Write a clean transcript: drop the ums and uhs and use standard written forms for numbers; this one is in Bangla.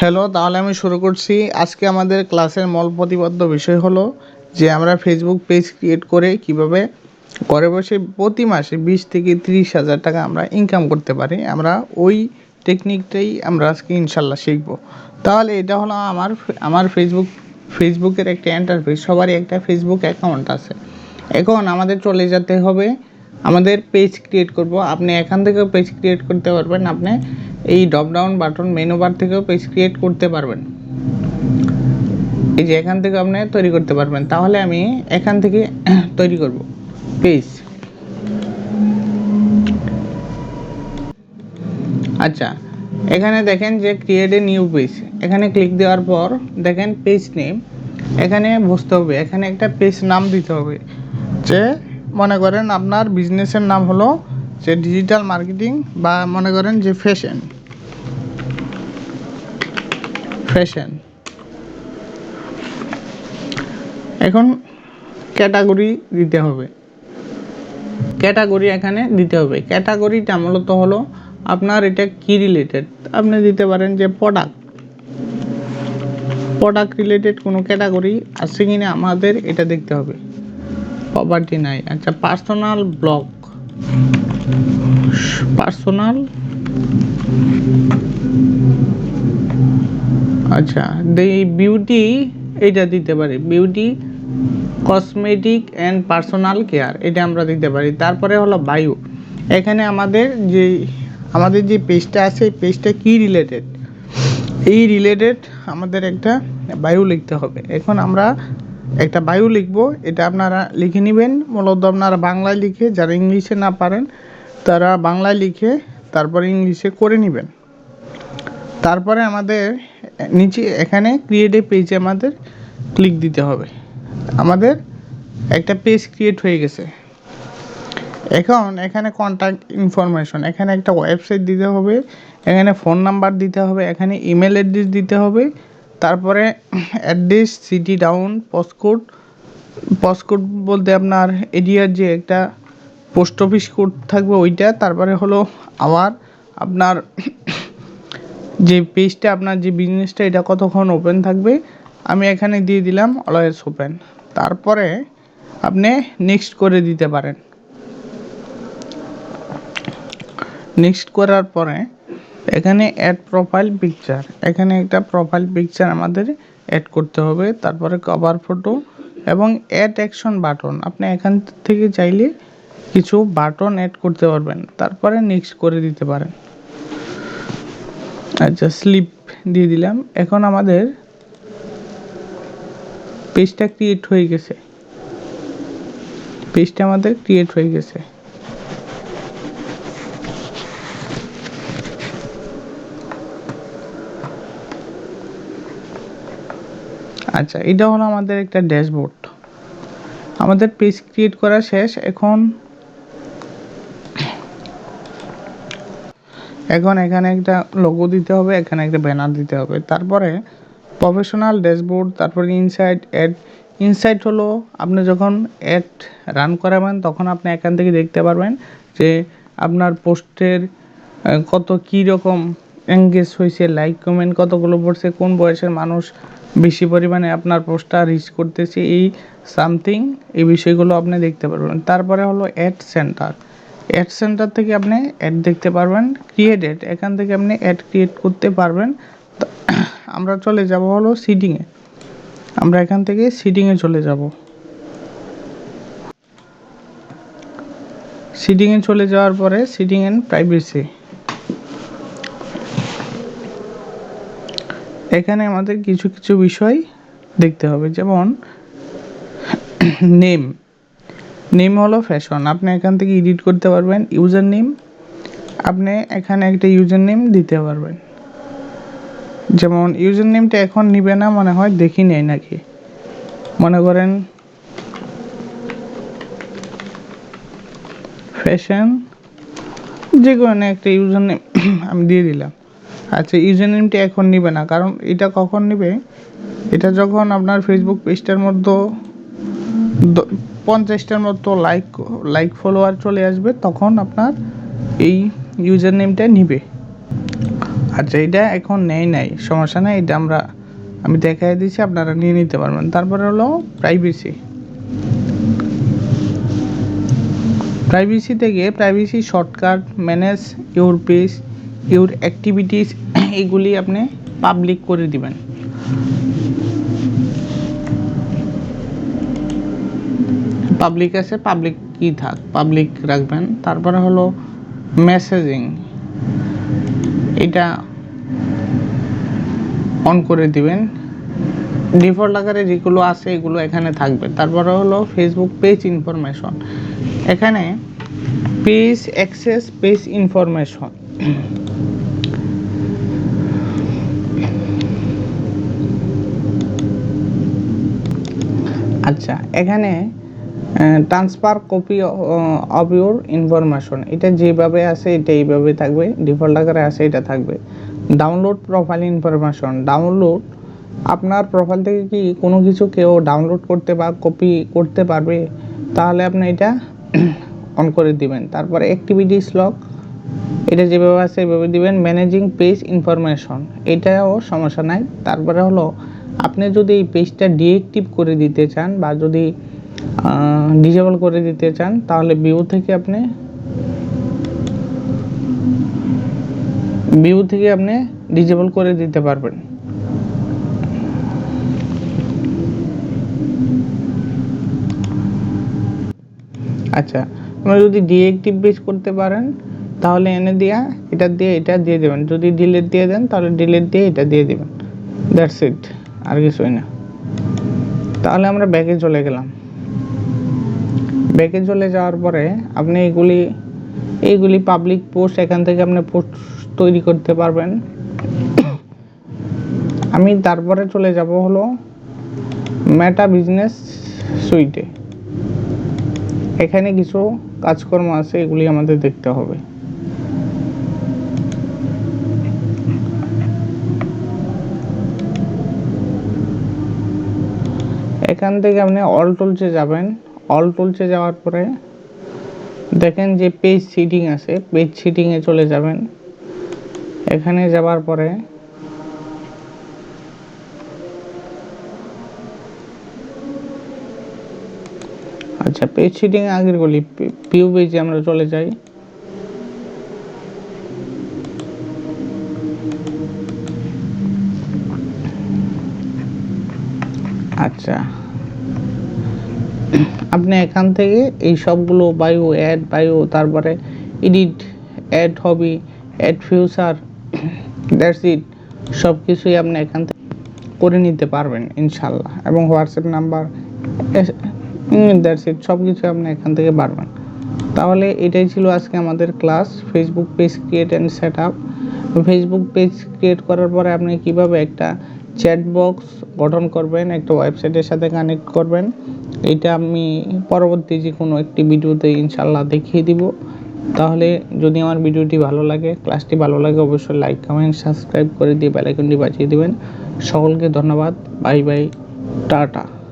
হ্যালো, তাহলে আমি শুরু করছি। আজকে আমাদের ক্লাসের মূল প্রতিপাদ্য বিষয় হলো যে আমরা ফেসবুক পেজ ক্রিয়েট করে কিভাবে ঘরে বসে প্রতি মাসে 20 থেকে 30 হাজার টাকা আমরা ইনকাম করতে পারি। আমরা ওই টেকনিকটাই আমরা আজকে ইনশাল্লাহ শিখব। তাহলে এটা হলো আমার ফেসবুকের একটা ইন্টারফেস। সবারই একটা ফেসবুক অ্যাকাউন্ট আছে। এখন আমাদের চলে যেতে হবে, আমাদের পেজ ক্রিয়েট করব। আপনি এখান থেকেও পেজ ক্রিয়েট করতে পারবেন। আপনি এই drop down button menu bar থেকেও পেজ ক্রিয়েট করতে পারবেন। এই যে এখান থেকে আপনি তৈরি করতে পারবেন। তাহলে আমি এখান থেকে তৈরি করব পেজ। আচ্ছা, এখানে দেখেন যে ক্রিয়েট এ নিউ পেজ, এখানে ক্লিক দেওয়ার পর দেখেন পেজ নেম। এখানে বুঝতে হবে, এখানে একটা পেজ নাম দিতে হবে। যে মনে করেন আপনার বিজনেসের নাম হলো যে ডিজিটাল মার্কেটিং, বা মনে করেন যে ফ্যাশন। এখন ক্যাটাগরি দিতে হবে, ক্যাটাগরি এখানে দিতে হবে। ক্যাটাগরিটা মূলত হলো আপনার এটা কি রিলেটেড। আপনি দিতে পারেন যে প্রোডাক্ট রিলেটেড কোনো ক্যাটাগরি আছে কিনা আমাদের এটা দেখতে হবে। প্রপার্টি নাই। আচ্ছা, পার্সোনাল ব্লগ, পার্সোনাল, আচ্ছা বিউটি, এটা দিতে পারি beauty, cosmetic and personal care, এটা আমরা দিতে পারি। তারপরে হলো বায়ো। এখানে আমাদের যে পেজটা আছে এই পেজটা কি রিলেটেড, এই রিলেটেড আমাদের একটা বায়ো লিখতে হবে। এখন আমরা একটা বায়ো লিখব, এটা আপনারা লিখে নেবেন। মূলত আপনারা বাংলায় লিখে, যারা ইংলিশে না পারেন তারা বাংলায় লিখে তারপরে ইংলিশে করে নেবেন। তারপরে আমাদের নিচে এখানে ক্রিয়েট এ পেজে আমাদের ক্লিক দিতে হবে। আমাদের একটা পেজ ক্রিয়েট হয়ে গেছে। এখন এখানে কন্ট্যাক্ট ইনফরমেশন, এখানে একটা ওয়েবসাইট দিতে হবে, এখানে ফোন নাম্বার দিতে হবে, এখানে ইমেল অ্যাড্রেস দিতে হবে। তারপরে অ্যাড্রেস, সিটি, টাউন, পোস্টকোড বলতে আপনার এরিয়ার যে একটা পোস্ট অফিস কোড থাকবে ওইটা। তারপরে হলো আপনার যে পেজটা, আপনার যে বিজনেসটা এটা কতক্ষণ ওপেন থাকবে, আমি এখানে দিয়ে দিলাম অলওয়েজ ওপেন। তারপরে আপনি নেক্সট করে দিতে পারেন। নেক্সট করার পরে এখানে অ্যাড প্রোফাইল পিকচার, এখানে একটা প্রোফাইল পিকচার আমাদের অ্যাড করতে হবে। তারপরে কভার ফটো এবং অ্যাড অ্যাকশন বাটন, আপনি এখান থেকে চাইলে কিছু বাটন অ্যাড করতে পারবেন। তারপরে নেক্সট করে দিতে পারেন। আচ্ছা, স্লিপ দিয়ে দিলাম। এখন আমাদের পেজটা ক্রিয়েট হয়ে গেছে, পেজটা আমাদের ক্রিয়েট হয়ে গেছে। আচ্ছা, এটা হলো আমাদের একটা ড্যাশবোর্ড। আমাদের পেজ ক্রিয়েট করা শেষ। এখন এখানে একটা লোগো দিতে হবে, এখানে একটা ব্যানার দিতে হবে। তারপরে প্রফেশনাল ড্যাশবোর্ড, তারপরে ইনসাইট অ্যাড। ইনসাইট হলো আপনি যখন অ্যাড রান করাবেন তখন আপনি এখান থেকে দেখতে পারবেন যে আপনার পোস্টের কত কী রকম এঙ্গেজ হয়েছে, লাইক কমেন্ট কতগুলো পড়ছে, কোন বয়সের মানুষ বেশি পরিমাণে আপনার পোস্টটা রিচ করতেছে, এই সামথিং, এই বিষয়গুলো আপনি দেখতে পারবেন। তারপরে হলো অ্যাড সেন্টার। অ্যাড সেন্টার থেকে আপনি অ্যাড দেখতে পারবেন। ক্রিয়েট অ্যাড, এখান থেকে আপনি অ্যাড ক্রিয়েট করতে পারবেন। আমরা চলে যাব হলো সিটিংয়ে। আমরা এখান থেকে সিটিংয়ে চলে যাব। সিটিংয়ে চলে যাওয়ার পরে সিটিং এন্ড প্রাইভেসি, এখানে আমাদের কিছু কিছু বিষয় দেখতে হবে। যেমন নেম হলো ফ্যাশন, আপনি এখান থেকে এডিট করতে পারবেন। ইউজার নেম, আপনি এখানে একটা ইউজার নেম দিতে পারবেন। যেমন ইউজার নেমটা এখন নিবে না মনে হয়, দেখি নেই নাকি, মনে করেন ফ্যাশন, যে কোনো একটা ইউজার নেম আমি দিয়ে দিলাম। আচ্ছা, ইউজার নেমটা এখন নিবে না, কারণ এটা কখন নিবে, এটা যখন আপনার ফেসবুক পেজটার মধ্যে 50টার মতো লাইক ফলোয়ার চলে আসবে, তখন আপনার এই ইউজার নেমটা নিবে। আচ্ছা, এটা এখন নাই, সমস্যা নাই, এটা আমি দেখাই দিচ্ছি, আপনারা নিয়ে নিতে পারবেন। তারপরে হলো প্রাইভেসি থেকে privacy shortcut, manage your page, your activities, এগুলি আপনি পাবলিক করে দিবেন। পাবলিক আছে, পাবলিক কি থাক, পাবলিক রাখবেন। তারপরে হলো মেসেজিং, এটা অন করে দিবেন। ডিফল্ট আকারে যেগুলো আছে এগুলো এখানে থাকবে। তারপরে হলো ফেসবুক পেজ ইনফরমেশন, এখানে পেজ অ্যাক্সেস, পেজ ইনফরমেশন, আচ্ছা, এখানে transfer copy of your information, এটা যেভাবে আছে এটা এইভাবে থাকবে, ডিফল্ট আকারে আছে এটা থাকবে। ডাউনলোড প্রোফাইল ইনফরমেশন, ডাউনলোড, আপনার প্রোফাইল থেকে কি কোনো কিছু কেউ ডাউনলোড করতে বা কপি করতে পারবে, তাহলে আপনি এটা অন করে দিবেন। তারপরে অ্যাক্টিভিটিস লগ, এটা যেভাবে আছে এভাবে দিবেন। ম্যানেজিং পেজ ইনফরমেশন, এটাও সমস্যা নাই। তারপরে হলো আপনি যদি এই পেজটা ডিঅ্যাক্টিভ করে দিতে চান বা যদি ডিসেবল করে দিতে চান, তাহলে ভিউ থেকে আপনি ডিসেবল করে দিতে পারবেন। আচ্ছা, আপনি যদি ডিঅ্যাক্টিভ পেজ করতে পারেন তাহলে এনে দিয়া এটা দিয়ে দেবেন। যদি ডিলিট দিয়ে দেন তাহলে ডিলিট দিয়ে এটা দিয়ে দেবেন। দ্যাটস ইট, আর কিছুই না। তাহলে আমরা ব্যাকে চলে গেলাম। ব্যাকে চলে যাওয়ার পরে আপনি এইগুলি পাবলিক পোস্ট, এখান থেকে আপনি পোস্ট তৈরি করতে পারবেন। আমি তারপরে চলে যাব হলো মেটা বিজনেস সুইটে। এখানে কিছু কাজকর্ম আছে, এগুলি আমাদের দেখতে হবে। এখান থেকে আপনি অল টুলসে যাবেন। অল টুলসে যাওয়ার পরে দেখেন যে পেজ সিটিং আছে, পেজ সিটিংয়ে চলে যাবেন। এখানে যাওয়ার পরে আচ্ছা, পেজ সিটিং আগের গুলি ভিউ পেজে আমরা চলে যাই। আচ্ছা, আপনি এখান থেকে এই সবগুলো বায়ো, তারপরে edit, add hobby, add future, that's it, সব কিছুই আপনি এখান থেকে করে নিতে পারবেন ইনশাল্লাহ। এবং হোয়াটসঅ্যাপ নাম্বার, দ্যাটস ইট, সব কিছু আপনি এখান থেকে পারবেন। তাহলে এটাই ছিল আজকে আমাদের class, Facebook page create and set up. Facebook page create করার পরে আপনি কিভাবে একটা চ্যাট বক্স গঠন করবেন, একটা ওয়েবসাইটের সাথে কানেক্ট করবেন, এটা আমি পরবর্তী যে কোনো একটি ভিডিওতে ইনশাল্লাহ দেখিয়ে দিব। তাহলে যদি আমার ভিডিওটি ভালো লাগে, ক্লাসটি ভালো লাগে, অবশ্যই লাইক, কমেন্ট, সাবস্ক্রাইব করে দিয়ে বেল আইকনটি বাজিয়ে দেবেন। সকলকে ধন্যবাদ, বাই বাই, টাটা।